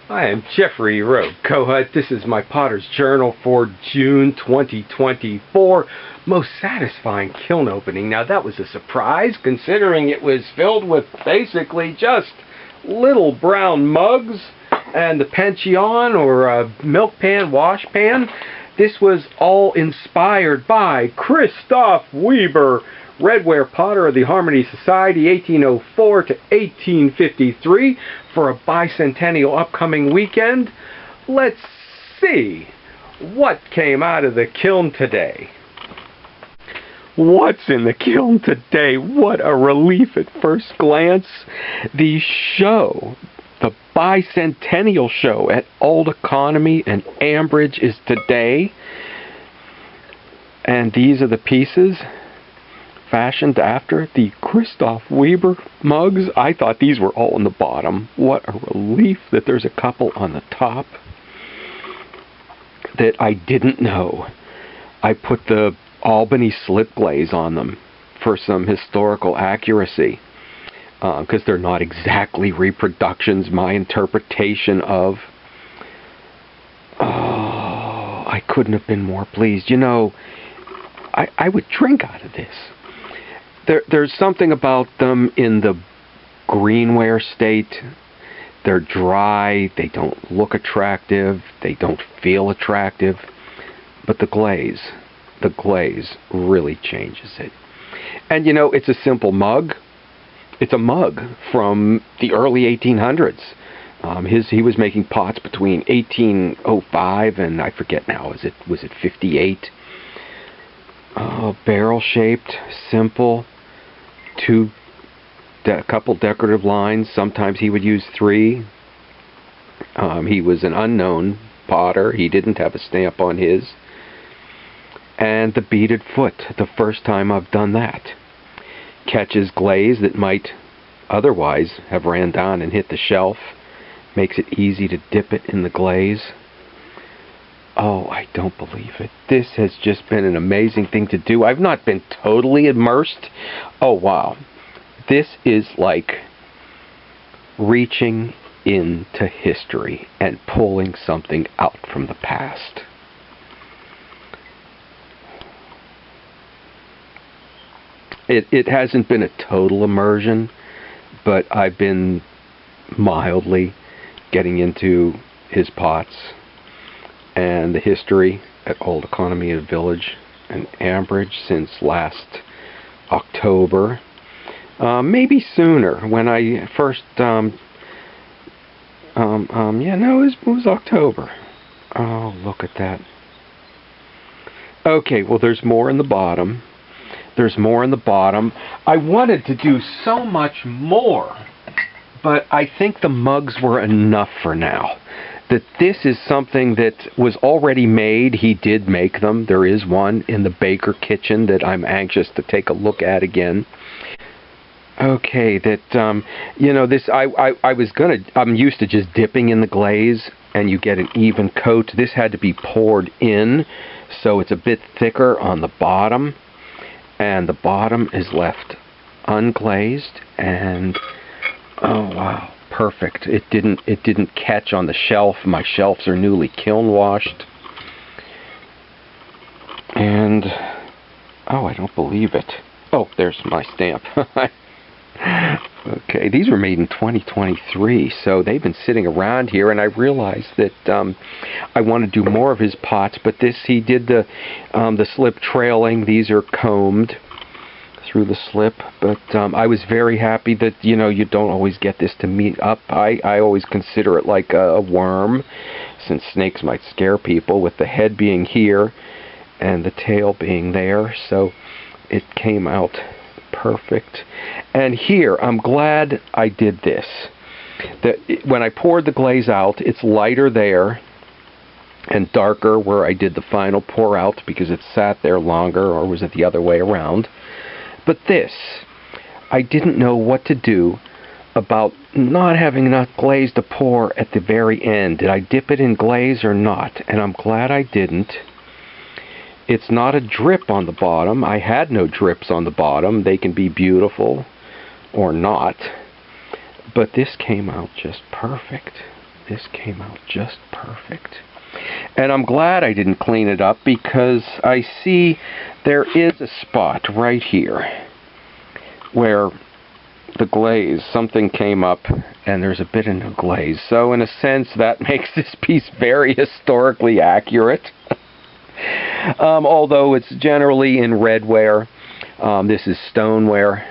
I am Jeffrey Rowe Kohut. This is my Potter's Journal for June 2024. Most satisfying kiln opening. Now that was a surprise considering it was filled with basically just little brown mugs and the pension or a milk pan, wash pan. This was all inspired by Christoph Weber, Redware Potter of the Harmony Society, 1804 to 1853, for a bicentennial upcoming weekend. Let's see what came out of the kiln today. What's in the kiln today? What a relief at first glance. The show, the bicentennial show at Old Economy and Ambridge is today. And these are the pieces fashioned after the Christoph Weber mugs. I thought these were all on the bottom. What a relief that there's a couple on the top that I didn't know. I put the Albany slip glaze on them for some historical accuracy, because they're not exactly reproductions. My interpretation of... Oh, I couldn't have been more pleased. You know, I would drink out of this. There's something about them in the greenware state. They're dry, they don't look attractive, they don't feel attractive, but the glaze really changes it. And you know, it's a simple mug. It's a mug from the early 1800s. He was making pots between 1805 and I forget now, was it 58? Barrel shaped, simple. A couple decorative lines. Sometimes he would use 3. He was an unknown potter. He didn't have a stamp on his. And the beaded foot, the first time I've done that. Catches glaze that might otherwise have ran down and hit the shelf. Makes it easy to dip it in the glaze. Oh, I don't believe it. This has just been an amazing thing to do. I've not been totally immersed. Oh, wow. This is like reaching into history and pulling something out from the past. It hasn't been a total immersion, but I've been mildly getting into his pots and the history at Old Economy and Village and Ambridge since last October. Maybe sooner, when I first, it was October. Oh, look at that. Okay, well, there's more in the bottom. There's more in the bottom. I wanted to do so much more, but I think the mugs were enough for now. That this is something that was already made. He did make them. There is one in the Baker kitchen that I'm anxious to take a look at again. Okay, that, you know, this, I'm used to just dipping in the glaze and you get an even coat. This had to be poured in, so it's a bit thicker on the bottom. And the bottom is left unglazed, and, oh wow. Perfect. It didn't catch on the shelf. My shelves are newly kiln washed. And oh, I don't believe it. Oh, there's my stamp. Okay, these were made in 2023, so they've been sitting around here, and I realized that I want to do more of his pots, but he did the slip trailing. These are combed through the slip, but I was very happy that, you know, you don't always get this to meet up. I always consider it like a worm, since snakes might scare people, with the head being here and the tail being there, so it came out perfect. And here, I'm glad I did this. When I poured the glaze out, it's lighter there and darker where I did the final pour out because it sat there longer, or was it the other way around? But this, I didn't know what to do about not having enough glaze to pour at the very end. Did I dip it in glaze or not? And I'm glad I didn't. It's not a drip on the bottom. I had no drips on the bottom. They can be beautiful or not. But this came out just perfect. this came out just perfect. And I'm glad I didn't clean it up, because I see there is a spot right here where the glaze, something came up and there's a bit of new glaze. So in a sense, that makes this piece very historically accurate. Although it's generally in redware. This is stoneware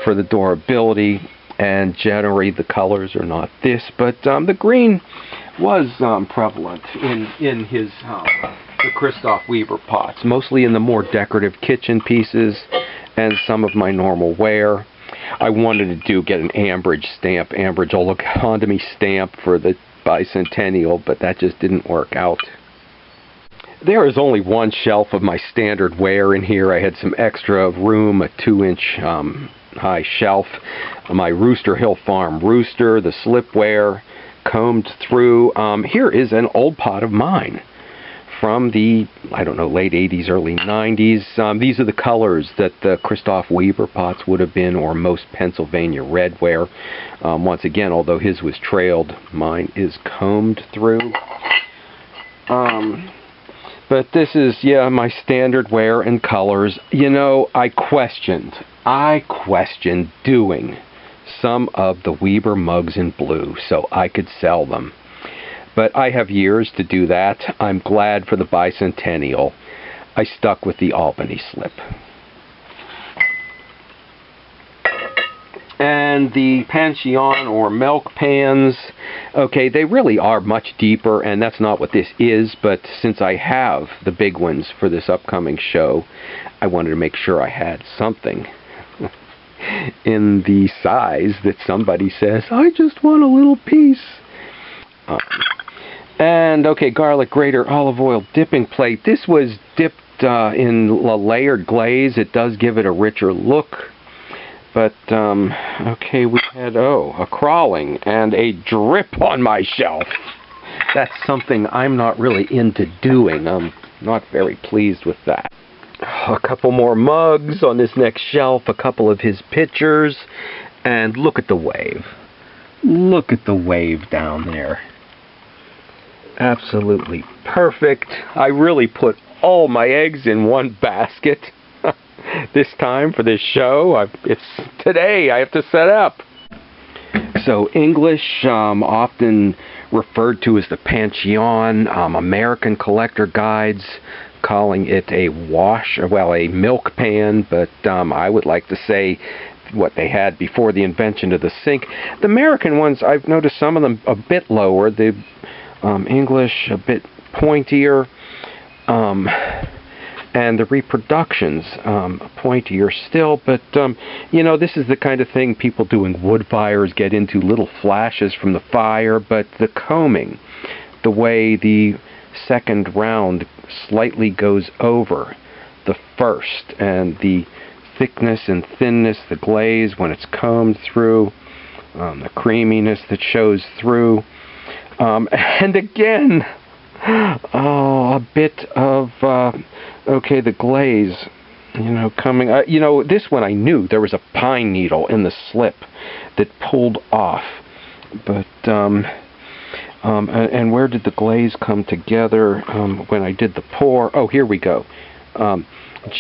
for the durability, and generally the colors are not this, but the green was prevalent in his the Christoph Weber pots, mostly in the more decorative kitchen pieces and some of my normal ware. I wanted to get an Ambridge stamp, Ambridge Oleocondomy stamp for the bicentennial, but that just didn't work out. There is only one shelf of my standard ware in here. I had some extra room, a 2-inch high shelf, my Rooster Hill Farm rooster, the slipware, combed through. Here is an old pot of mine from the, I don't know, late 80s, early 90s. These are the colors that the Christoph Weber pots would have been, or most Pennsylvania redware. Once again, although his was trailed, mine is combed through. But this is, yeah, my standard ware and colors. You know, I questioned doing some of the Weber mugs in blue so I could sell them. But I have years to do that. I'm glad for the bicentennial I stuck with the Albany slip. And the Pantheon or milk pans, okay, they really are much deeper, and that's not what this is, but since I have the big ones for this upcoming show, I wanted to make sure I had something in the size that somebody says, I just want a little piece. And, okay, garlic grater, olive oil dipping plate. This was dipped in a layered glaze. It does give it a richer look. But, okay, we had, a crawling and a drip on my shelf. That's something I'm not really into doing. I'm not very pleased with that. A couple more mugs on this next shelf, a couple of his pictures, and look at the wave. Look at the wave down there. Absolutely perfect. I really put all my eggs in one basket. This time for this show. It's today I have to set up. So English, often referred to as the Pantheon, American collector guides calling it a a milk pan, but I would like to say what they had before the invention of the sink. The American ones, I've noticed some of them a bit lower, the English a bit pointier, and the reproductions pointier still, but you know, this is the kind of thing people doing wood fires get into, little flashes from the fire, but the combing, the way the second round slightly goes over the first, and the thickness and thinness, the glaze when it's combed through, the creaminess that shows through, and again, a bit of okay, the glaze, you know, coming, you know, this one I knew there was a pine needle in the slip that pulled off, but and where did the glaze come together when I did the pour? Oh, here we go.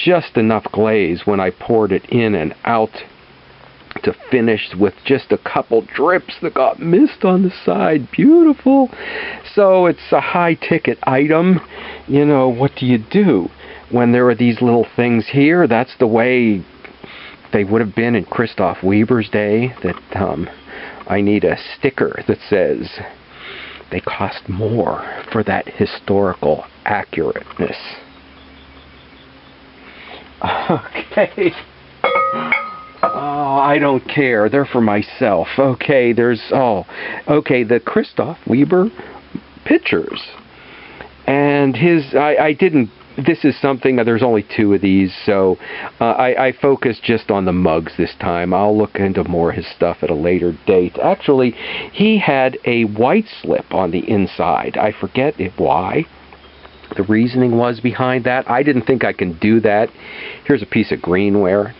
Just enough glaze when I poured it in and out to finish with just a couple drips that got missed on the side. Beautiful. So it's a high-ticket item. You know, what do you do when there are these little things here? That's the way they would have been in Christoph Weber's day, that I need a sticker that says they cost more for that historical accurateness. Okay. Oh, I don't care. They're for myself. Okay, there's, okay, the Christoph Weber pictures. And his, I didn't, this is something, there's only 2 of these, so I focused just on the mugs this time. I'll look into more of his stuff at a later date. Actually, he had a white slip on the inside. I forget why. The reasoning was behind that. I didn't think I can do that. Here's a piece of greenware,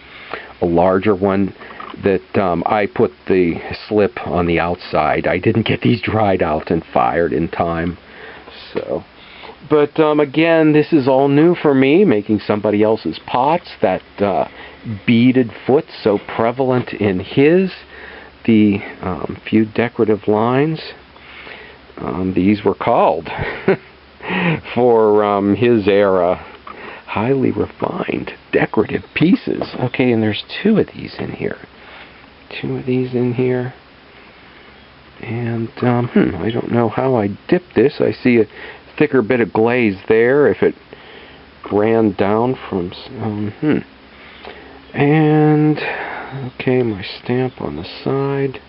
a larger one. that I put the slip on the outside. I didn't get these dried out and fired in time. So, but again, this is all new for me, making somebody else's pots. That beaded foot so prevalent in his. The few decorative lines. These were called for his era highly refined decorative pieces. Okay, and there's two of these in here. Two of these in here. And I don't know how I dipped this. I see a thicker bit of glaze there if it ran down from and okay, my stamp on the side.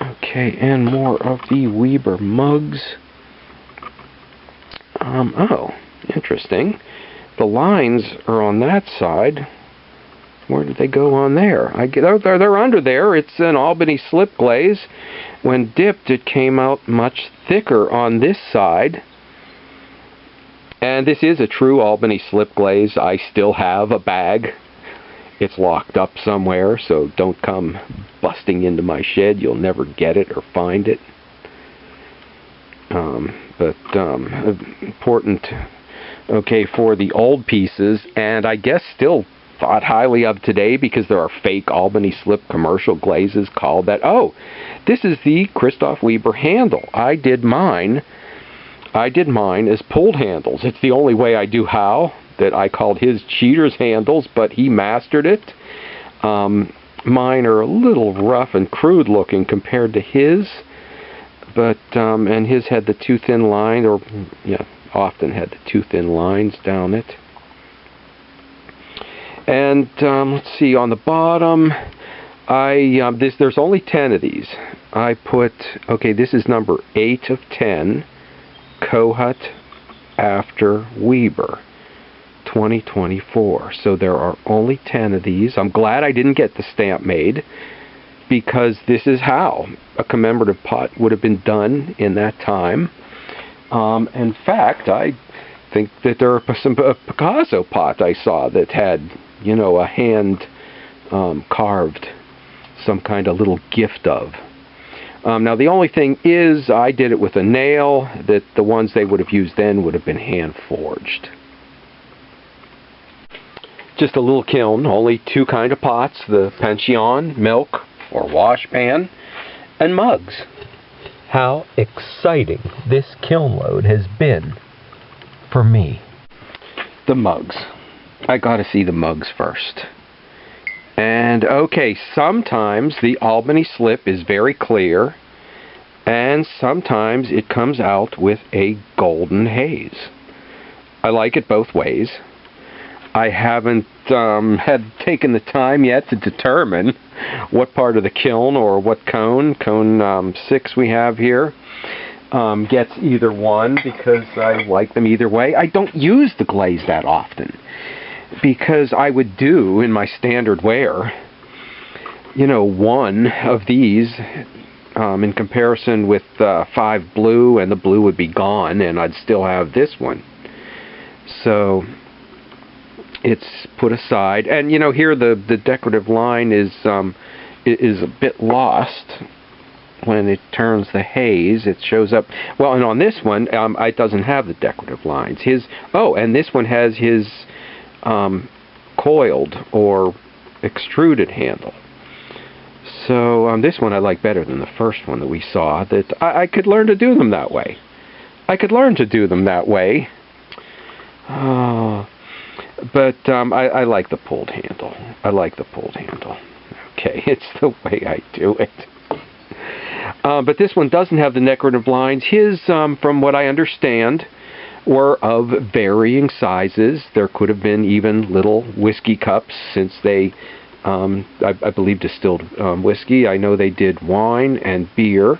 Okay, and more of the Weber mugs. Oh, interesting. The lines are on that side. Where did they go on there? They're under there. It's an Albany slip glaze. When dipped, it came out much thicker on this side. And this is a true Albany slip glaze. I still have a bag. It's locked up somewhere, so don't come busting into my shed. You'll never get it or find it. Important, okay, for the old pieces, and I guess still thought highly of today because there are fake Albany slip commercial glazes called that. Oh, this is the Christoph Weber handle. I did mine as pulled handles. It's the only way I do how. That I called his cheater's handles, but he mastered it. Mine are a little rough and crude looking compared to his, but and his had the too thin line, or yeah, often had the too thin lines down it. And let's see, on the bottom, there's only 10 of these. I put, okay, this is number 8 of 10, Kohut after Weber. 2024. So there are only 10 of these. I'm glad I didn't get the stamp made, because this is how a commemorative pot would have been done in that time. In fact, I think that there are some Picasso pot I saw that had, you know, a hand carved some kind of little gift of. Now the only thing is I did it with a nail, that the ones they would have used then would have been hand forged. Just a little kiln, only two kind of pots, the pension, milk, or wash pan, and mugs. How exciting this kiln load has been for me. The mugs. I gotta see the mugs first. And okay, sometimes the Albany slip is very clear, and sometimes it comes out with a golden haze. I like it both ways. I haven't had taken the time yet to determine what part of the kiln or what cone 6 we have here, gets either one, because I like them either way. I don't use the glaze that often, because I would do in my standard wear, you know, one of these in comparison with 5 blue, and the blue would be gone, and I'd still have this one. So it's put aside, and you know, here the decorative line is a bit lost when it turns the haze. It shows up well, and on this one it doesn't have the decorative lines. And this one has his coiled or extruded handle. So this one I like better than the first one that we saw. That I could learn to do them that way. But I like the pulled handle. Okay, it's the way I do it. But this one doesn't have the decorative lines. His, from what I understand, were of varying sizes. There could have been even little whiskey cups, since they, I believe, distilled whiskey. I know they did wine and beer.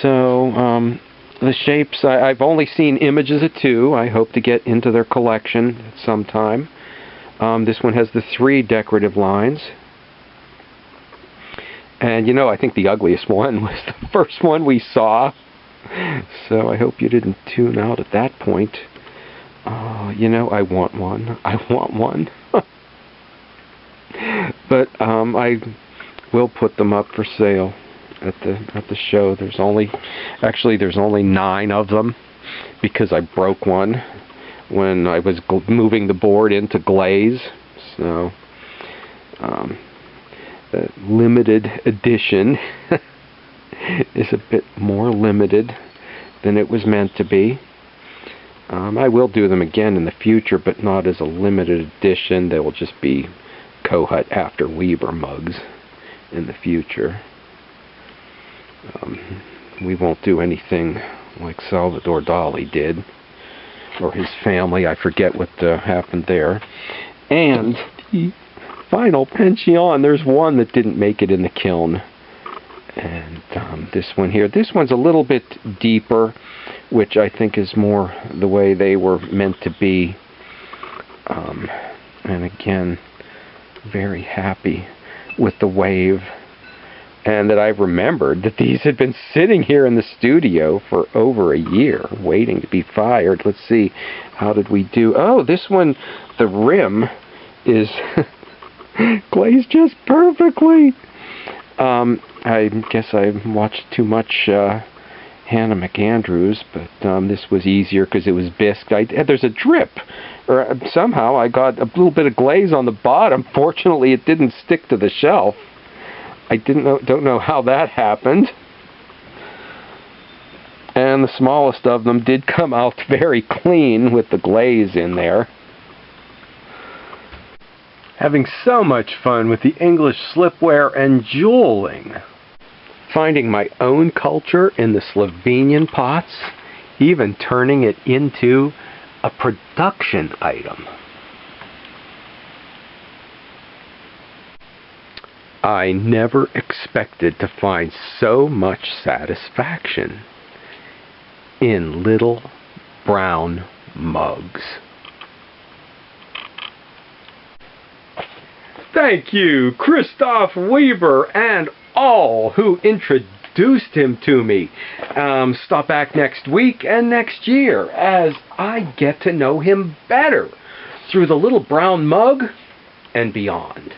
So the shapes, I've only seen images of 2. I hope to get into their collection at some time. This one has the 3 decorative lines. And you know, I think the ugliest one was the first one we saw. So I hope you didn't tune out at that point. You know, I want one. But I will put them up for sale at the show. There's only 9 of them because I broke one when I was moving the board into glaze. So the limited edition is a bit more limited than it was meant to be. I will do them again in the future, but not as a limited edition. They will just be Kohut after Weber mugs in the future. We won't do anything like Salvador Dali did, or his family. I forget what happened there. And the final pension, there's one that didn't make it in the kiln. And this one here, this one's a little bit deeper, which I think is more the way they were meant to be. And again, very happy with the wave. And that I remembered that these had been sitting here in the studio for over a year, waiting to be fired. Let's see, how did we do? Oh, this one, the rim is glazed just perfectly. I guess I watched too much Hannah McAndrews, but this was easier because it was bisque. There's a drip, or somehow I got a little bit of glaze on the bottom. Fortunately, it didn't stick to the shelf. I don't know how that happened. And the smallest of them did come out very clean with the glaze in there. Having so much fun with the English slipware and jeweling. Finding my own culture in the Slovenian pots, even turning it into a production item. I never expected to find so much satisfaction in little brown mugs. Thank you, Christoph Weber, and all who introduced him to me. Stop back next week and next year as I get to know him better through the little brown mug and beyond.